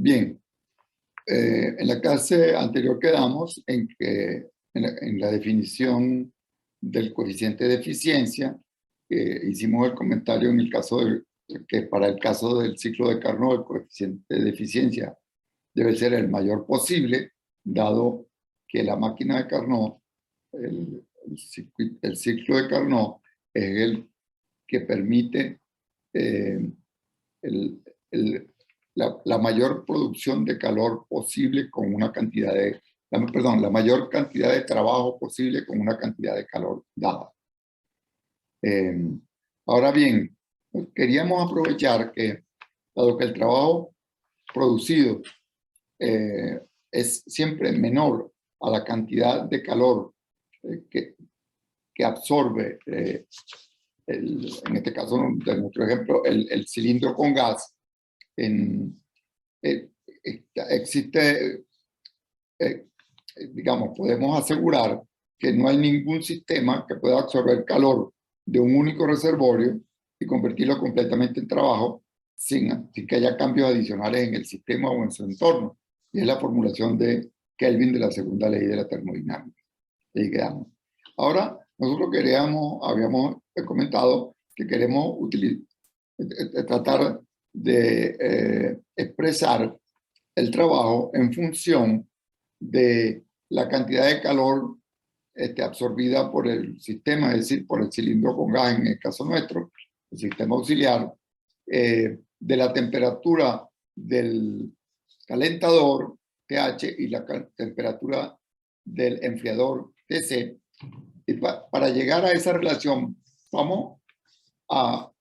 Bien, en la clase anterior quedamos en que en la definición del coeficiente de eficiencia, hicimos el comentario en el caso que para el caso del ciclo de Carnot el coeficiente de eficiencia debe ser el mayor posible, dado que la máquina de Carnot, el ciclo de Carnot, es el que permite el, la mayor producción de calor posible con una cantidad de, la mayor cantidad de trabajo posible con una cantidad de calor dada. Ahora bien, queríamos aprovechar que, dado que el trabajo producido es siempre menor a la cantidad de calor que absorbe, en este caso de nuestro ejemplo, el cilindro con gas, existe, digamos, podemos asegurar que no hay ningún sistema que pueda absorber calor de un único reservorio y convertirlo completamente en trabajo sin que haya cambios adicionales en el sistema o en su entorno. Y es la formulación de Kelvin de la segunda ley de la termodinámica. Ahí quedamos. Ahora, nosotros habíamos comentado que queremos tratar de expresar el trabajo en función de la cantidad de calor absorbida por el sistema, es decir, por el cilindro con gas en el caso nuestro, el sistema auxiliar, de la temperatura del calentador, TH, y la temperatura del enfriador, TC. Y para llegar a esa relación, vamos a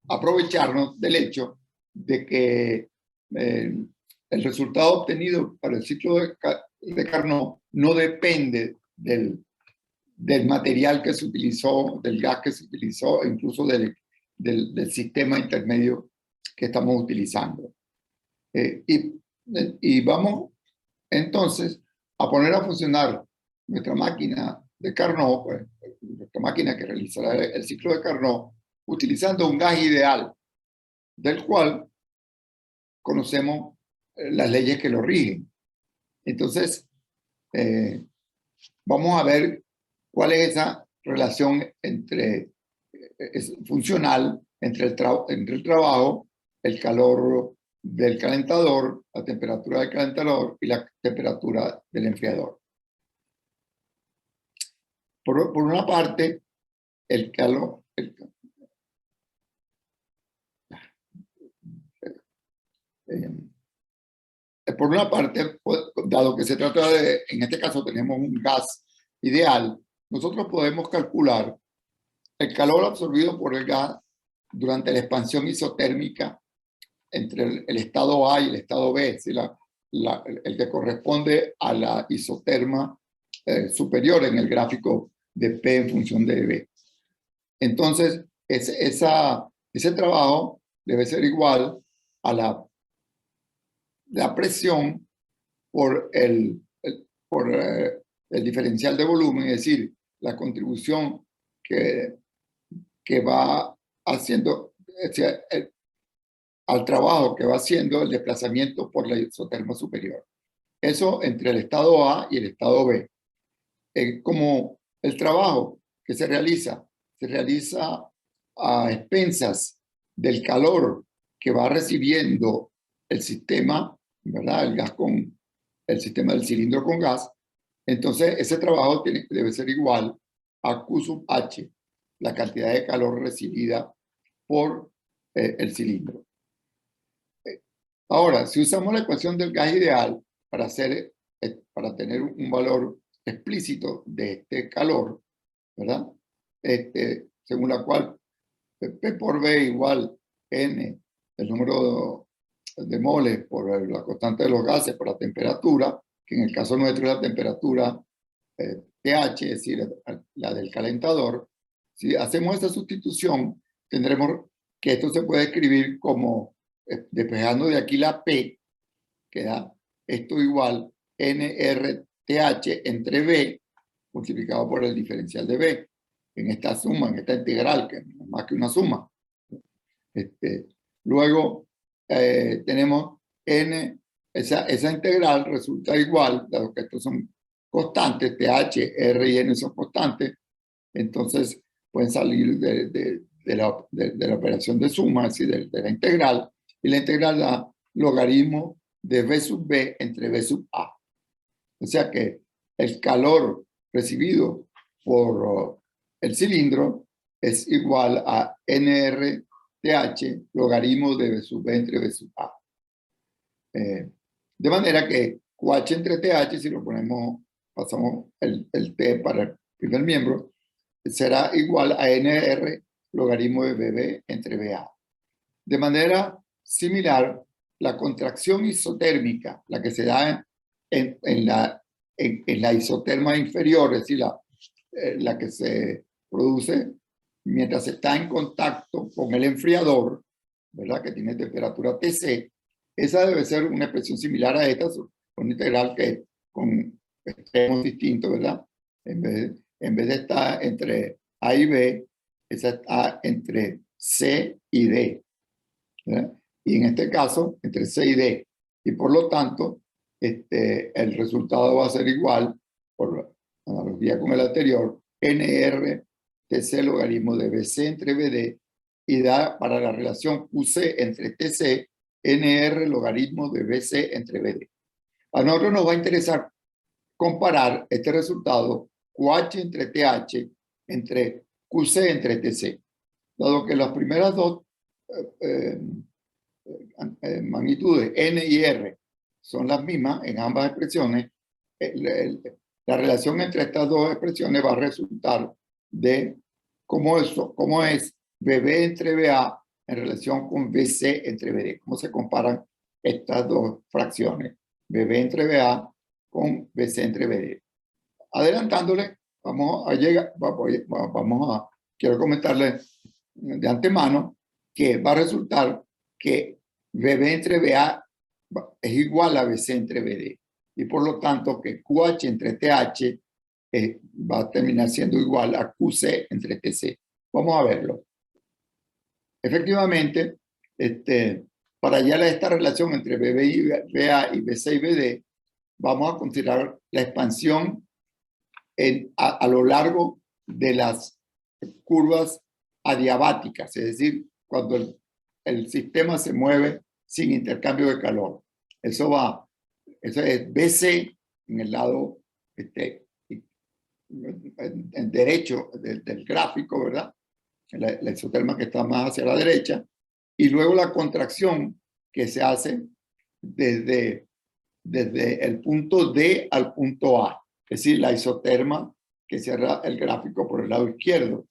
aprovecharnos del hecho de que el resultado obtenido para el ciclo de Carnot no depende del material que se utilizó, del gas que se utilizó, incluso del sistema intermedio que estamos utilizando. Y vamos entonces a poner a funcionar nuestra máquina de Carnot, pues, nuestra máquina que realizará el ciclo de Carnot, utilizando un gas ideal, del cual conocemos las leyes que lo rigen. Entonces, vamos a ver cuál es esa relación funcional entre el trabajo, el calor del calentador, la temperatura del calentador y la temperatura del enfriador. Por una parte, el calor... por una parte, dado que se trata de, en este caso tenemos un gas ideal, nosotros podemos calcular el calor absorbido por el gas durante la expansión isotérmica entre el estado A y el estado B, es decir, el que corresponde a la isoterma superior en el gráfico de P en función de B. Entonces, ese trabajo debe ser igual a la presión por el diferencial de volumen, es decir, la contribución que va haciendo al trabajo que va haciendo el desplazamiento por la isoterma superior. Eso entre el estado A y el estado B. Como el trabajo que se realiza a expensas del calor que va recibiendo el sistema, ¿verdad? El sistema del cilindro con gas. Entonces, ese trabajo debe ser igual a Q sub H, la cantidad de calor recibida por el cilindro. Ahora, si usamos la ecuación del gas ideal para tener un valor explícito de este calor, ¿verdad? Según la cual P por B igual N, el número de moles por la constante de los gases por la temperatura, que en el caso nuestro es la temperatura TH, es decir, la del calentador. Si hacemos esta sustitución, tendremos que esto se puede escribir como, despejando de aquí la P, queda esto igual NRTH entre B multiplicado por el diferencial de B, en esta suma, en esta integral, que no es más que una suma. Luego tenemos N esa integral resulta igual, dado que estos son constantes, TH, R y N son constantes, entonces pueden salir de la operación de suma, es decir, de la integral, y la integral da logaritmo de V sub B entre V sub A. O sea que el calor recibido por el cilindro es igual a NRTH logaritmo de V sub B entre V sub A. De manera que QH entre TH, si lo ponemos, pasamos el T para el primer miembro, será igual a NR logaritmo de BB entre BA. De manera similar, la contracción isotérmica, la que se da en la isoterma inferior, es decir, la que se produce mientras está en contacto con el enfriador, ¿verdad? Que tiene temperatura TC, esa debe ser una expresión similar a esta, con integral que con extremos distintos, ¿verdad? En vez de estar entre A y B, esa está entre C y D, ¿verdad? Y en este caso, entre C y D. Y por lo tanto, el resultado va a ser igual, por analogía con el anterior, NR TC logaritmo de BC entre BD, y da para la relación QC entre TC, NR logaritmo de BC entre BD. A nosotros nos va a interesar comparar este resultado QH entre TH entre QC entre TC. Dado que las primeras dos magnitudes N y R son las mismas en ambas expresiones, la relación entre estas dos expresiones va a resultar de cómo es BB entre BA en relación con BC entre BD. ¿Cómo se comparan estas dos fracciones? BB entre BA con BC entre BD. Adelantándole, quiero comentarle de antemano que va a resultar que BB entre BA es igual a BC entre BD. Y por lo tanto que QH entre TH va a terminar siendo igual a QC entre TC. Vamos a verlo. Efectivamente, para hallar esta relación entre BB y BA y BC y BD, vamos a considerar la expansión a lo largo de las curvas adiabáticas, es decir, cuando el sistema se mueve sin intercambio de calor. Eso es BC en el lado en derecho del gráfico, ¿verdad? La isoterma que está más hacia la derecha, y luego la contracción que se hace desde el punto D al punto A, es decir, la isoterma que cierra el gráfico por el lado izquierdo.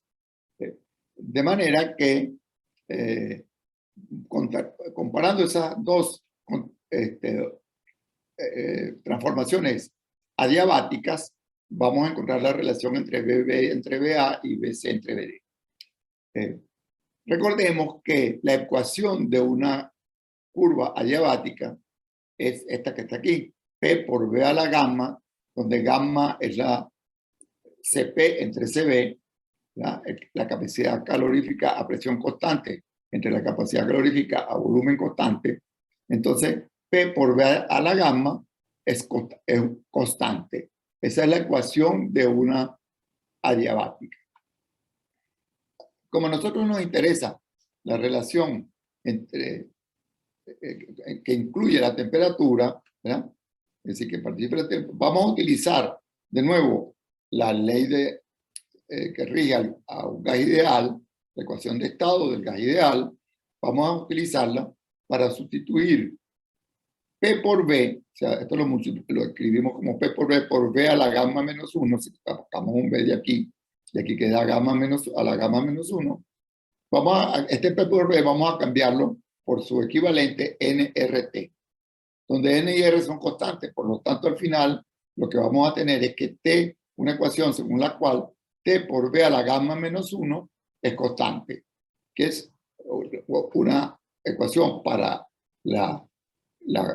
De manera que, comparando esas dos transformaciones adiabáticas, vamos a encontrar la relación entre BB entre BA y BC entre BD. Recordemos que la ecuación de una curva adiabática es esta que está aquí, P por B a la gamma, donde gamma es la CP entre CB, la capacidad calorífica a presión constante entre la capacidad calorífica a volumen constante. Entonces, P por B a la gamma es constante. Esa es la ecuación de una adiabática. Como a nosotros nos interesa la relación entre que incluye la temperatura, ¿verdad? Es decir, que participa la temperatura, vamos a utilizar de nuevo la ley que rige a un gas ideal, la ecuación de estado del gas ideal. Vamos a utilizarla para sustituir P por B, o sea, esto lo escribimos como P por B a la gamma menos 1, si sacamos un B de aquí, y aquí queda gamma a la gamma menos 1. Este P por B vamos a cambiarlo por su equivalente NRT, donde N y R son constantes. Por lo tanto, al final, lo que vamos a tener es que T, una ecuación según la cual T por B a la gamma menos 1 es constante, que es una ecuación para la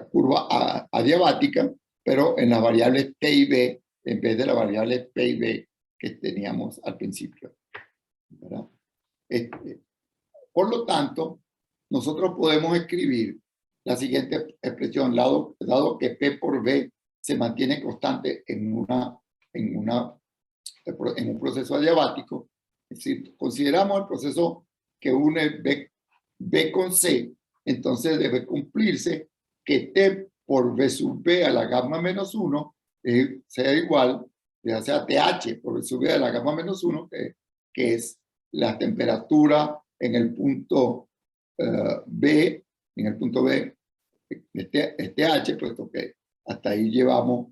curva adiabática, pero en las variables T y B, en vez de la variable P y B que teníamos al principio, ¿verdad? Por lo tanto, nosotros podemos escribir la siguiente expresión, dado que P por V se mantiene constante en un proceso adiabático, si consideramos el proceso que une B con C, entonces debe cumplirse que T por V sub B a la gamma menos 1 sea igual, ya sea TH por V sub B a la gamma menos 1, que es la temperatura en el punto B, es TH, puesto que hasta ahí llevamos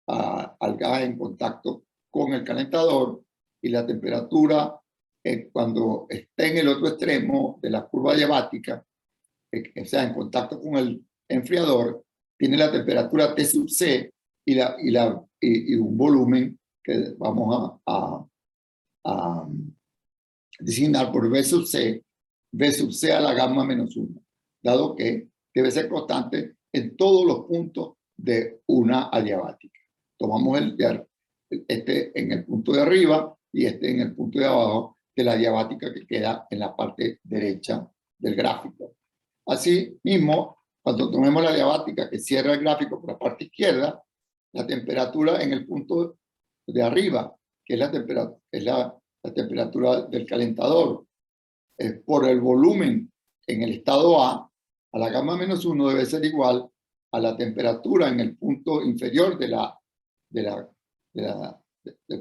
al gas en contacto con el calentador, y la temperatura cuando esté en el otro extremo de la curva diabática, o sea, en contacto con el enfriador, tiene la temperatura T sub C y un volumen que vamos a designar por V sub C a la gamma menos 1, dado que debe ser constante en todos los puntos de una adiabática. Tomamos este en el punto de arriba y este en el punto de abajo de la diabática que queda en la parte derecha del gráfico. Así mismo, cuando tomemos la diabática que cierra el gráfico por la parte izquierda, la temperatura en el punto de arriba, que es la temperatura del calentador, por el volumen en el estado A la gamma menos 1 debe ser igual a la temperatura en el punto inferior del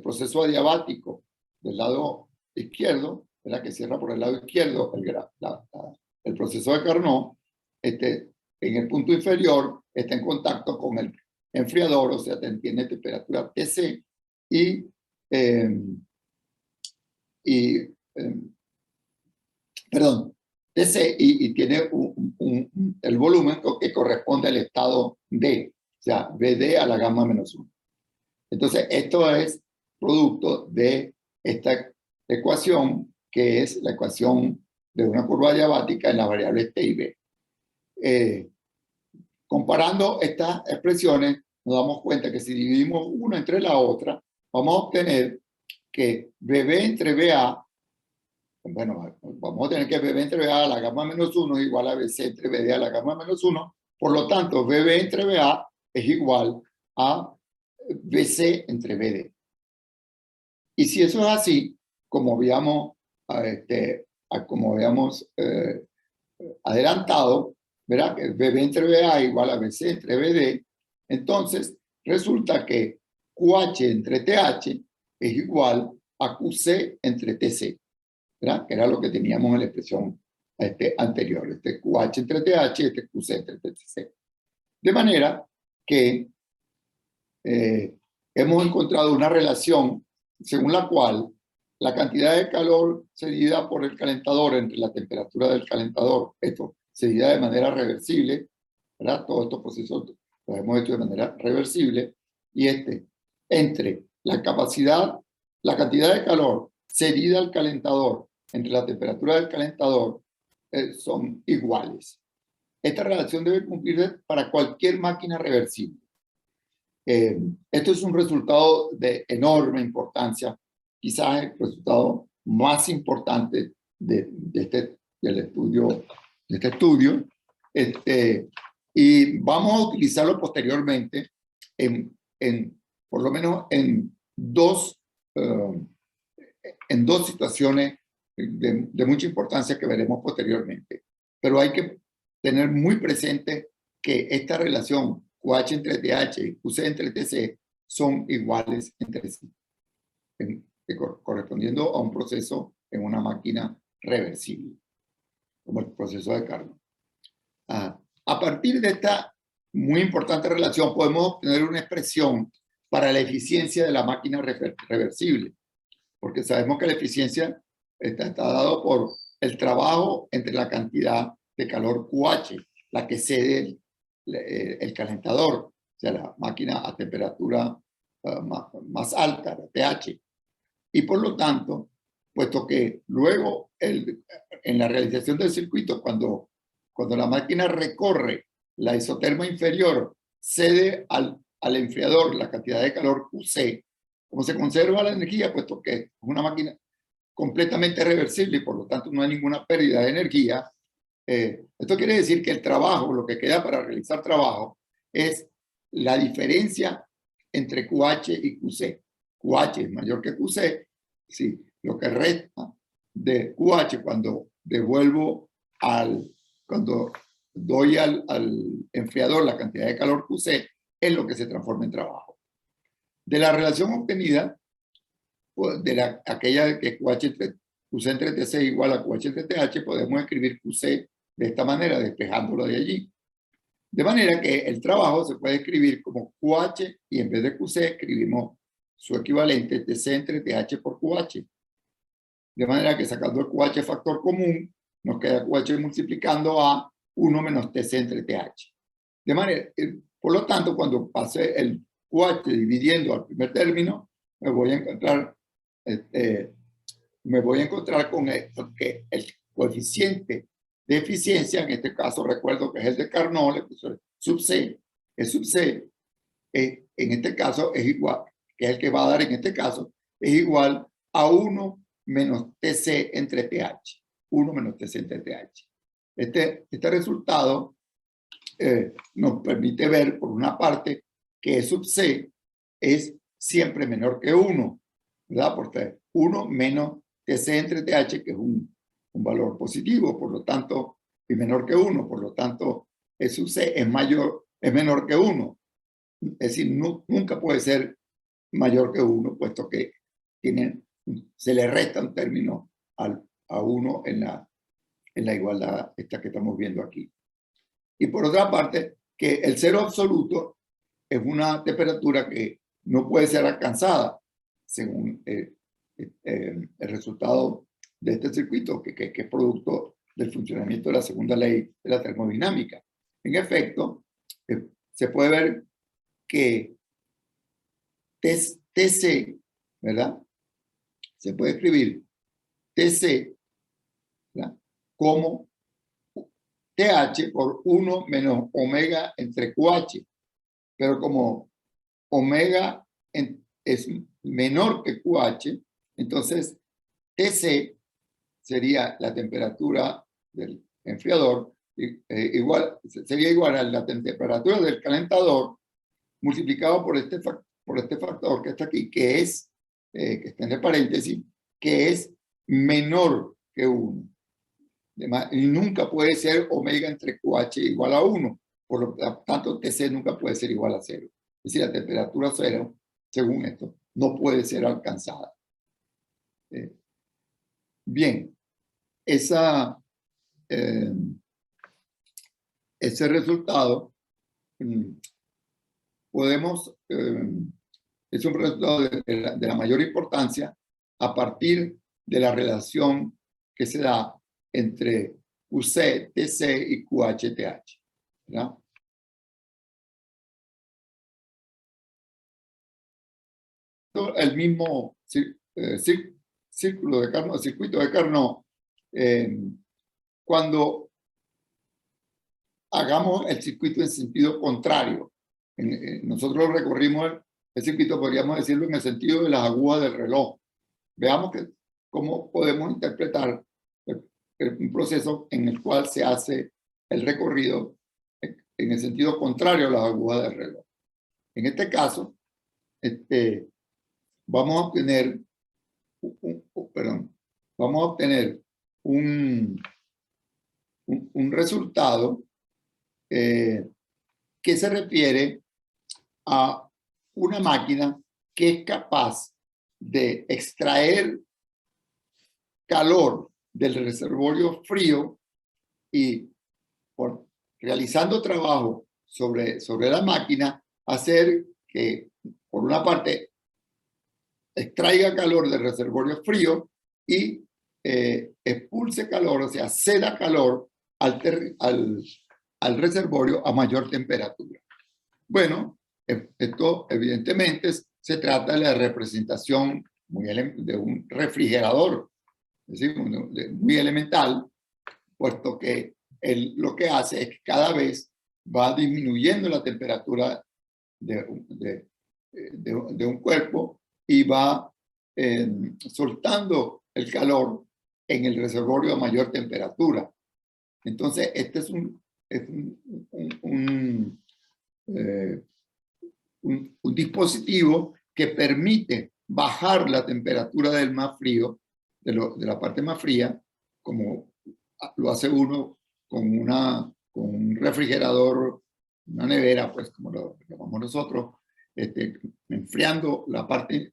proceso adiabático del lado izquierdo, ¿verdad? Que cierra por el lado izquierdo el proceso de Carnot, en el punto inferior está en contacto con el enfriador, o sea, tiene temperatura TC perdón, TC y tiene el volumen que corresponde al estado D, o sea, BD a la gamma menos 1. Entonces, esto es producto de esta ecuación, que es la ecuación de una curva diabática en las variables T y B. Comparando estas expresiones, nos damos cuenta que si dividimos una entre la otra, vamos a obtener que BB entre BA, bueno, vamos a tener que BB entre BA a la gamma menos 1 es igual a BC entre BD a la gamma menos 1, por lo tanto, BB entre BA es igual a BC entre BD. Y si eso es así, como habíamos adelantado, ¿verdad? Que BB entre BA igual a BC entre BD, entonces resulta que QH entre TH es igual a QC entre TC, ¿verdad? Que era lo que teníamos en la expresión anterior, QH entre TH, QC entre TC. De manera que hemos encontrado una relación según la cual la cantidad de calor cedida por el calentador entre la temperatura del calentador, esto cedida de manera reversible, ¿verdad? Todos estos procesos los hemos hecho de manera reversible, y entre la cantidad de calor cedida al calentador entre la temperatura del calentador son iguales. Esta relación debe cumplirse para cualquier máquina reversible. Esto es un resultado de enorme importancia, quizás el resultado más importante de este estudio, y vamos a utilizarlo posteriormente por lo menos en dos situaciones de mucha importancia que veremos posteriormente. Pero hay que tener muy presente que esta relación QH entre TH y QC entre TC son iguales entre sí, correspondiendo a un proceso en una máquina reversible, como el proceso de Carnot. A partir de esta muy importante relación podemos obtener una expresión para la eficiencia de la máquina reversible, porque sabemos que la eficiencia está dado por el trabajo entre la cantidad de calor QH, la que cede el calentador, o sea, la máquina a temperatura más alta, la TH. Y por lo tanto, puesto que luego en la realización del circuito, cuando la máquina recorre la isoterma inferior, cede al enfriador la cantidad de calor QC, como se conserva la energía, puesto que es una máquina completamente reversible y por lo tanto no hay ninguna pérdida de energía, Esto quiere decir que el trabajo, lo que queda para realizar trabajo, es la diferencia entre QH y QC. QH es mayor que QC, sí, lo que resta de QH cuando cuando doy al enfriador la cantidad de calor QC, es lo que se transforma en trabajo. De la relación obtenida, pues, aquella que QC entre TC igual a QH entre TH, podemos escribir QC de esta manera, despejándolo de allí. De manera que el trabajo se puede escribir como QH y en vez de QC escribimos su equivalente TC entre TH por QH. De manera que sacando el QH factor común, nos queda QH multiplicando a 1 menos TC entre TH. De manera, por lo tanto, cuando pase el QH dividiendo al primer término, me voy a encontrar con que el coeficiente de eficiencia, en este caso recuerdo que es el de Carnot, le puse sub C, el sub C en este caso es igual, que es el que va a dar en este caso, es igual a 1 menos TC entre TH. 1 menos TC entre TH. Este resultado nos permite ver, por una parte, que E sub C es siempre menor que 1, ¿verdad? Porque 1 menos TC entre TH, que es un valor positivo, por lo tanto, es menor que 1, por lo tanto, E sub C es menor que 1. Es decir, nunca puede ser mayor que 1, puesto que se le resta un término a 1 en la igualdad esta que estamos viendo aquí. Y por otra parte, que el cero absoluto es una temperatura que no puede ser alcanzada según el resultado de este circuito, que es producto del funcionamiento de la segunda ley de la termodinámica. En efecto, se puede ver que TC, ¿verdad? Se puede escribir TC, ¿verdad?, como TH por 1 menos omega entre QH. Pero como omega es menor que QH, entonces TC sería la temperatura del enfriador, sería igual a la temperatura del calentador multiplicado por este factor que está aquí, que está en el paréntesis, que es menor que 1. Y nunca puede ser omega entre QH igual a 1. Por lo tanto, TC nunca puede ser igual a 0. Es decir, la temperatura 0, según esto, no puede ser alcanzada. Bien, ese resultado es un resultado de la mayor importancia a partir de la relación que se da entre QC, TC y QH, TH. ¿Verdad? El mismo círculo de Carnot, circuito de Carnot, cuando hagamos el circuito en sentido contrario. Nosotros recorrimos el circuito, podríamos decirlo, en el sentido de las agujas del reloj. Veamos cómo podemos interpretar un proceso en el cual se hace el recorrido en el sentido contrario a las agujas del reloj. En este caso, vamos a obtener un resultado que se refiere a una máquina que es capaz de extraer calor del reservorio frío y realizando trabajo sobre la máquina, hacer que, por una parte, extraiga calor del reservorio frío y expulse calor, o sea, ceda calor al reservorio a mayor temperatura. Bueno, esto evidentemente se trata de la representación de un refrigerador, es decir, muy elemental, puesto que lo que hace es que cada vez va disminuyendo la temperatura de un cuerpo y va soltando el calor en el reservorio a mayor temperatura. Entonces, este es eh, un dispositivo que permite bajar la temperatura del más frío, de la parte más fría, como lo hace uno con un refrigerador, una nevera, pues como lo llamamos nosotros, enfriando la parte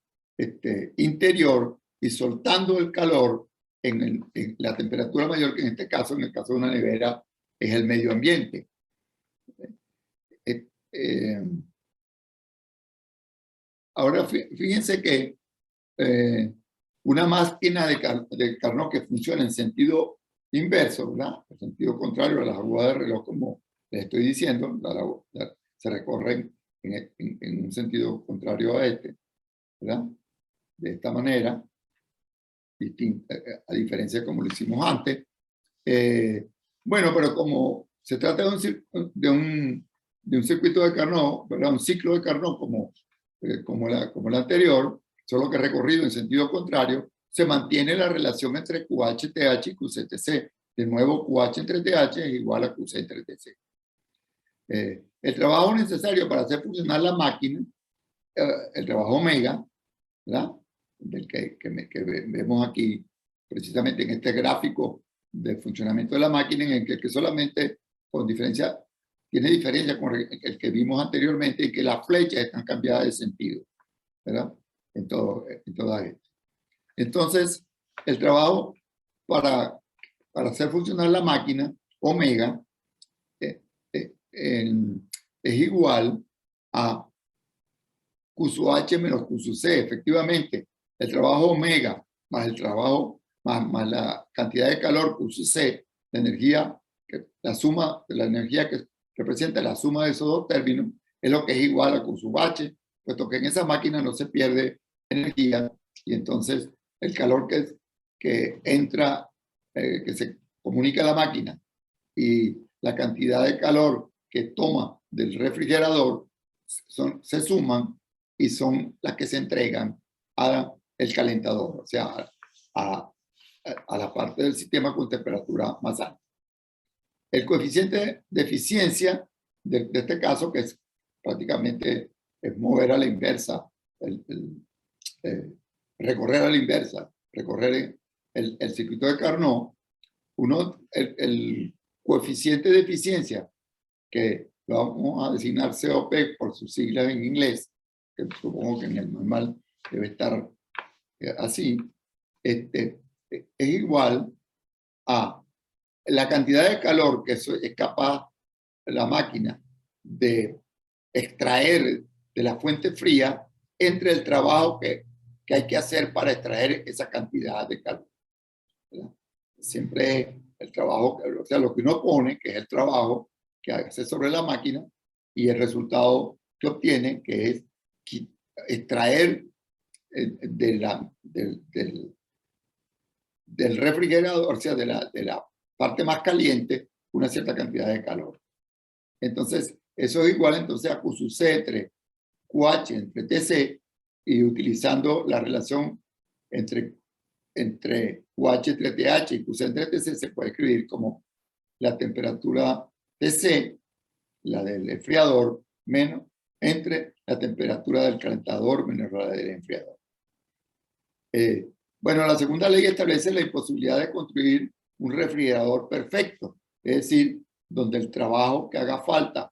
interior y soltando el calor en la temperatura mayor, que en este caso, en el caso de una nevera, es el medio ambiente. Ahora, fíjense que una máquina de Carnot que funciona en sentido inverso, ¿verdad? En sentido contrario a las agujas de reloj, como les estoy diciendo, se recorren en un sentido contrario a ¿verdad? De esta manera, distinta, a diferencia de como lo hicimos antes. Bueno, pero como se trata de un circuito de Carnot, ¿verdad? Un ciclo de Carnot como el anterior, solo que recorrido en sentido contrario, se mantiene la relación entre QH-TH y QC-TC. De nuevo, QH entre TH es igual a QC entre TC. El trabajo necesario para hacer funcionar la máquina, el trabajo omega, ¿verdad? Del que vemos aquí, precisamente en este gráfico de funcionamiento de la máquina, en el que solamente tiene diferencia con el que vimos anteriormente, y que las flechas están cambiadas de sentido, ¿verdad? En todas estas. Entonces, el trabajo para hacer funcionar la máquina, omega, es igual a Q sub H menos Q sub C. Efectivamente, el trabajo omega más el trabajo más la cantidad de calor Q sub C, la energía, la suma de la energía que representa la suma de esos dos términos, es lo que es igual a Q sub H, puesto que en esa máquina no se pierde energía, y entonces el calor que entra, que se comunica a la máquina, y la cantidad de calor que toma del refrigerador se suman y son las que se entregan al calentador, o sea, a la parte del sistema con temperatura más alta. El coeficiente de eficiencia de este caso, que es prácticamente es mover a la inversa, recorrer a la inversa, recorrer el circuito de Carnot, el coeficiente de eficiencia, que lo vamos a designar COP por sus siglas en inglés, que supongo que en el normal debe estar así, es igual a la cantidad de calor que es capaz la máquina de extraer de la fuente fría entre el trabajo que hay que hacer para extraer esa cantidad de calor, ¿verdad? Siempre el trabajo, o sea, lo que uno pone, que es el trabajo que hace sobre la máquina, y el resultado que obtiene, que es extraer del refrigerador, o sea, de la parte más caliente, una cierta cantidad de calor. Entonces, eso es igual entonces a Q sub C entre QH entre TC, y utilizando la relación entre QH entre TH y QC entre TC, se puede escribir como la temperatura TC, la del enfriador, menos entre la temperatura del calentador menos la del enfriador. Bueno, la segunda ley establece la imposibilidad de construir un refrigerador perfecto, es decir, donde el trabajo que haga falta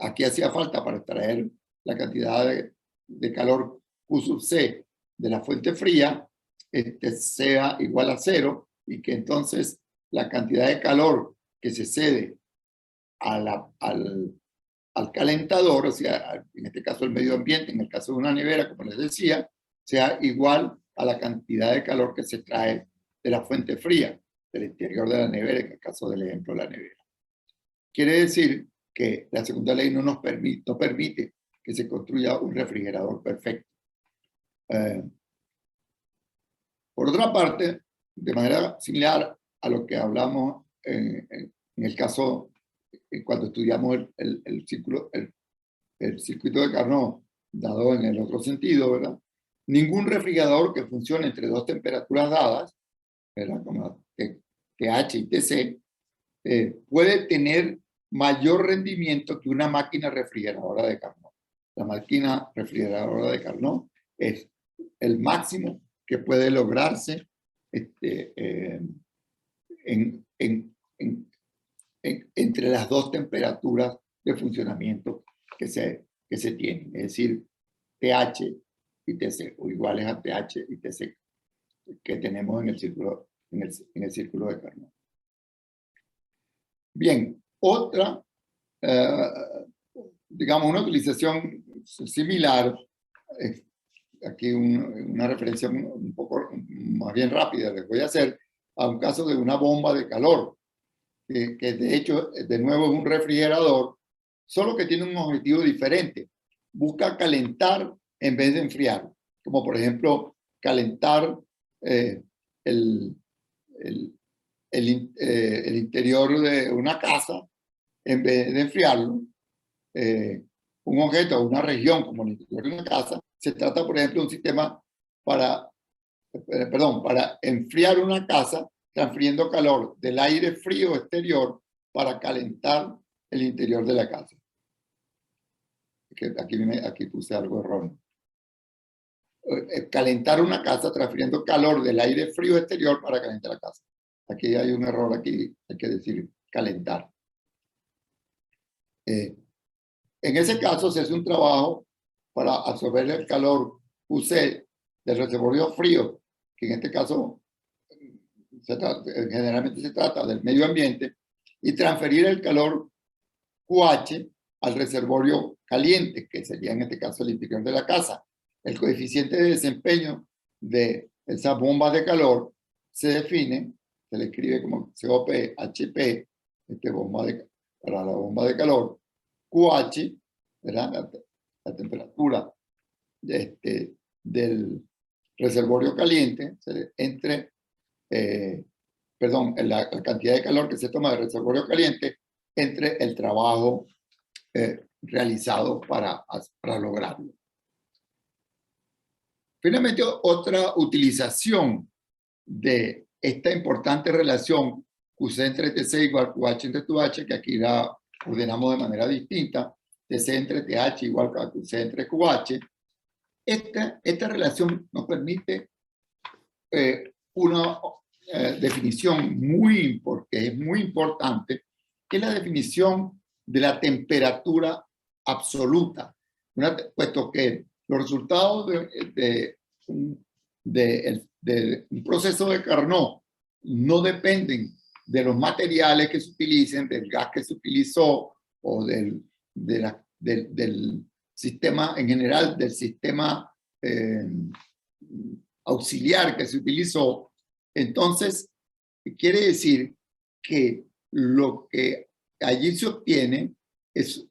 aquí hacía falta para extraer la cantidad de calor Q sub C de la fuente fría sea igual a cero, y que entonces la cantidad de calor que se cede al calentador, o sea, en este caso el medio ambiente, en el caso de una nevera, como les decía, sea igual a la cantidad de calor que se trae de la fuente fría, del interior de la nevera, en el caso del ejemplo de la nevera. Quiere decir que la segunda ley no permite que se construya un refrigerador perfecto. Por otra parte, de manera similar a lo que hablamos en el caso, cuando estudiamos el circuito de Carnot, dado en el otro sentido, ¿verdad? Ningún refrigerador que funcione entre dos temperaturas dadas, ¿verdad? Como TH y TC, puede tener mayor rendimiento que una máquina refrigeradora de Carnot. La máquina refrigeradora de Carnot es el máximo que puede lograrse entre las dos temperaturas de funcionamiento que se tienen, es decir, TH y TC, o iguales a TH y TC que tenemos en el círculo, en el círculo de Carnot. Bien, otra, digamos, una utilización similar, aquí una referencia un poco más bien rápida les voy a hacer, a un caso de una bomba de calor, que de hecho, de nuevo es un refrigerador, solo que tiene un objetivo diferente. Busca calentar en vez de enfriar, como por ejemplo, calentar el interior de una casa en vez de enfriarlo. Un objeto o una región como el interior de una casa, se trata, por ejemplo, de un sistema para enfriar una casa, transfiriendo calor del aire frío exterior para calentar el interior de la casa. Aquí puse algo erróneo. Calentar una casa transfiriendo calor del aire frío exterior para calentar la casa. Aquí hay un error, aquí hay que decir calentar. En ese caso se hace un trabajo para absorber el calor QC del reservorio frío, que en este caso generalmente se trata del medio ambiente, y transferir el calor QH al reservorio caliente, que sería en este caso el interior de la casa. El coeficiente de desempeño de esas bombas de calor se define, se le escribe como COP-HP, para la bomba de calor, QH, ¿verdad? La temperatura del reservorio caliente entre la cantidad de calor que se toma del reservorio caliente entre el trabajo realizado para lograrlo. Finalmente, otra utilización de esta importante relación QC entre TC igual QH entre QH, que aquí la ordenamos de manera distinta, TC entre TH igual a QC entre QH, esta relación nos permite una definición que es muy importante, que es la definición de la temperatura absoluta, puesto que los resultados de un proceso de Carnot no dependen de los materiales que se utilicen, del gas que se utilizó o del sistema en general, del sistema auxiliar que se utilizó. Entonces, quiere decir que lo que allí se obtiene es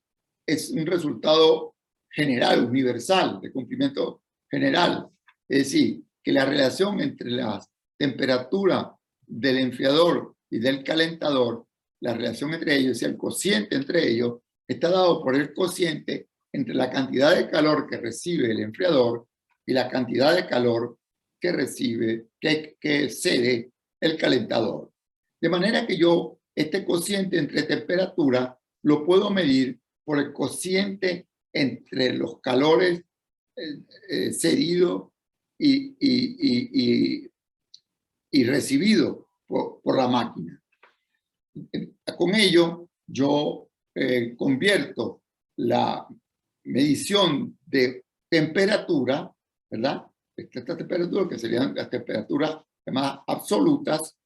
un resultado general, universal, de cumplimiento general. Es decir, que la relación entre la temperatura del enfriador y del calentador, la relación entre ellos y el cociente entre ellos, está dado por el cociente entre la cantidad de calor que recibe el enfriador y la cantidad de calor que recibe, que cede el calentador. De manera que yo este cociente entre temperatura lo puedo medir por el cociente entre los calores cedidos y recibido por la máquina. Con ello, yo convierto la medición de temperatura, ¿verdad? Esta temperatura, que serían las temperaturas más absolutas,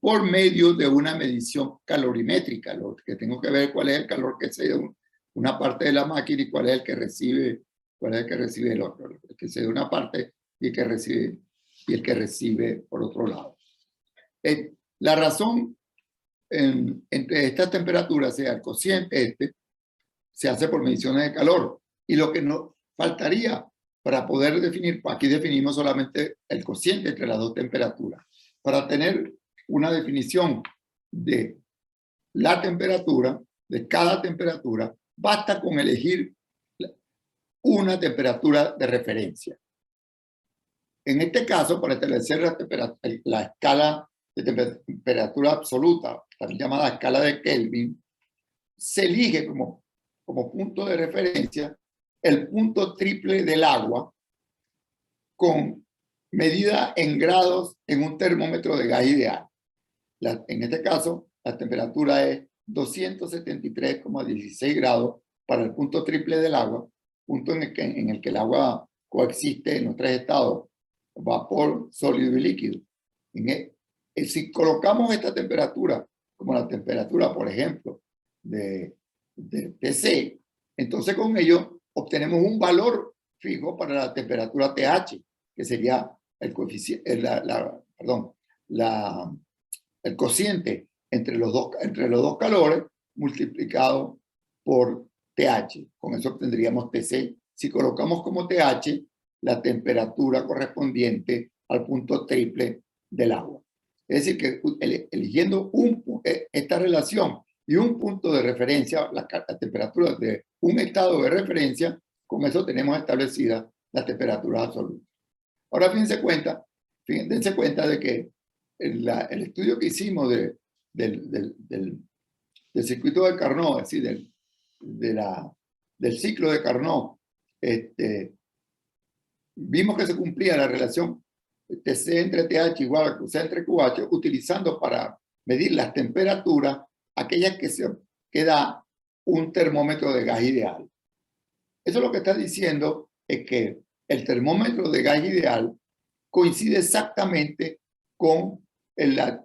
por medio de una medición calorimétrica. Lo que tengo que ver cuál es el calor que cede una parte de la máquina y cuál es el que recibe el otro. El que cede una parte y el que recibe por otro lado. La razón entre estas temperaturas, sea el cociente se hace por mediciones de calor. Y lo que nos faltaría para poder definir, aquí definimos solamente el cociente entre las dos temperaturas. Para tener una definición de la temperatura, de cada temperatura, basta con elegir una temperatura de referencia. En este caso, para establecer la escala de temperatura absoluta, también llamada escala de Kelvin, se elige como punto de referencia el punto triple del agua con medida en grados en un termómetro de gas ideal. En este caso, la temperatura es 273,16 grados para el punto triple del agua, punto en el que el agua coexiste en los tres estados, vapor, sólido y líquido. Si colocamos esta temperatura como la temperatura, por ejemplo, de TC, entonces con ello obtenemos un valor fijo para la temperatura TH, que sería el coeficiente, el cociente entre los dos calores multiplicado por TH. Con eso obtendríamos TC. Si colocamos como TH la temperatura correspondiente al punto triple del agua. Es decir, que eligiendo esta relación y un punto de referencia, la temperatura de un estado de referencia, con eso tenemos establecida la temperatura absoluta. Ahora dense cuenta de que el estudio que hicimos del circuito de Carnot, es decir, del ciclo de Carnot, vimos que se cumplía la relación TC entre TH igual a QC entre QH, utilizando para medir las temperaturas aquellas que da un termómetro de gas ideal. Eso lo que está diciendo es que el termómetro de gas ideal coincide exactamente con las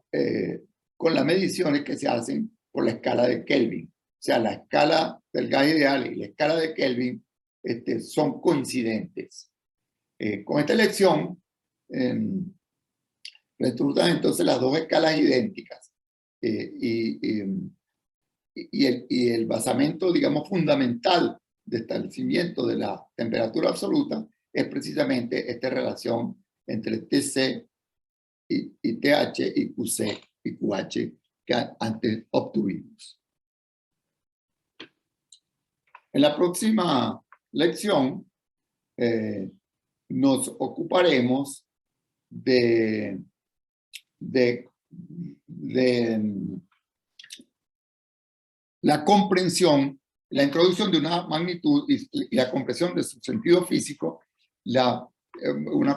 mediciones que se hacen por la escala de Kelvin. O sea, la escala del gas ideal y la escala de Kelvin son coincidentes. Con esta elección, resultan entonces las dos escalas idénticas. Y el basamento, digamos, fundamental de establecimiento de la temperatura absoluta es precisamente esta relación entre TC y TH y QC y QH que antes obtuvimos. En la próxima lección nos ocuparemos de la comprensión, la introducción de una magnitud y la comprensión de su sentido físico, una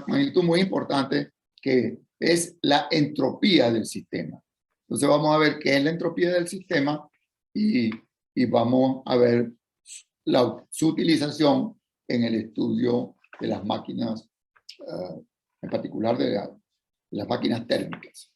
magnitud muy importante que es la entropía del sistema. Entonces vamos a ver qué es la entropía del sistema y vamos a ver su utilización en el estudio de las máquinas, en particular de las máquinas térmicas.